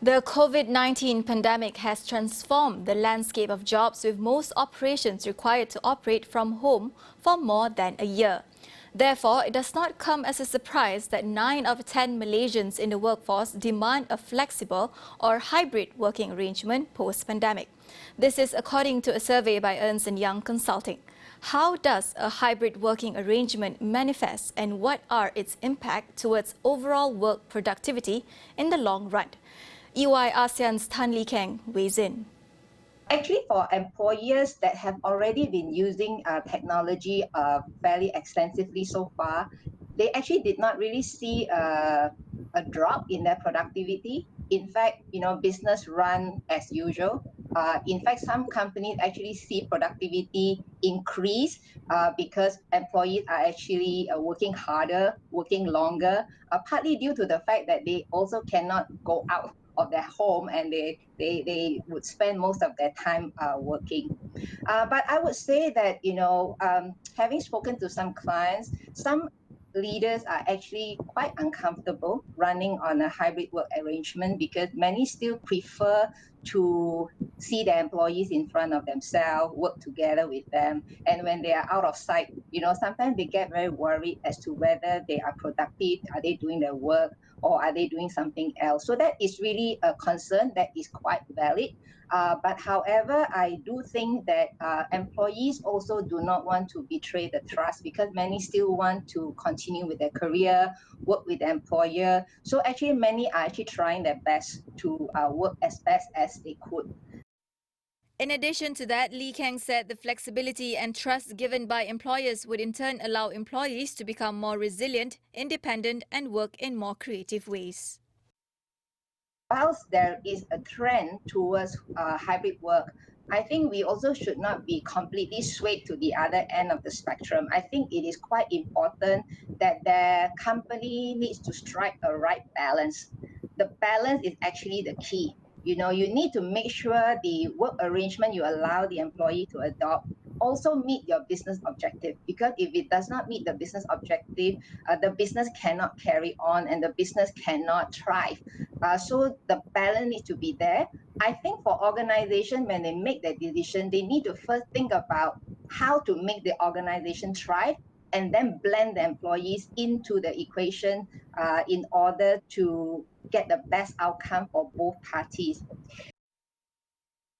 The COVID-19 pandemic has transformed the landscape of jobs, with most operations required to operate from home for more than a year. Therefore, it does not come as a surprise that 9 out of 10 Malaysians in the workforce demand a flexible or hybrid working arrangement post-pandemic. This is according to a survey by Ernst & Young Consulting. How does a hybrid working arrangement manifest, and what are its impacts towards overall work productivity in the long run? EY ASEAN's Keng weighs in. Actually, for employers that have already been using technology fairly extensively so far, they actually did not really see a drop in their productivity. In fact, business run as usual. In fact, some companies actually see productivity increase because employees are actually working harder, working longer, partly due to the fact that they also cannot go out of their home, and they would spend most of their time working. But I would say that, having spoken to some clients, some leaders are actually quite uncomfortable running on a hybrid work arrangement because many still prefer to see their employees in front of themselves, work together with them. And when they are out of sight, sometimes they get very worried as to whether they are productive, are they doing their work, or are they doing something else? So that is really a concern that is quite valid. But however, I do think that employees also do not want to betray the trust, because many still want to continue with their career, work with the employer. So actually, many are actually trying their best to work as best as they could. In addition to that, Keng said the flexibility and trust given by employers would in turn allow employees to become more resilient, independent, and work in more creative ways. Whilst there is a trend towards hybrid work, I think we also should not be completely swayed to the other end of the spectrum. I think it is quite important that the company needs to strike a right balance. The balance is actually the key. You need to make sure the work arrangement you allow the employee to adopt also meet your business objective, because if it does not meet the business objective, the business cannot carry on and the business cannot thrive. So the balance needs to be there. I think for organization, when they make that decision, they need to first think about how to make the organization thrive, and then blend the employees into the equation in order to get the best outcome for both parties.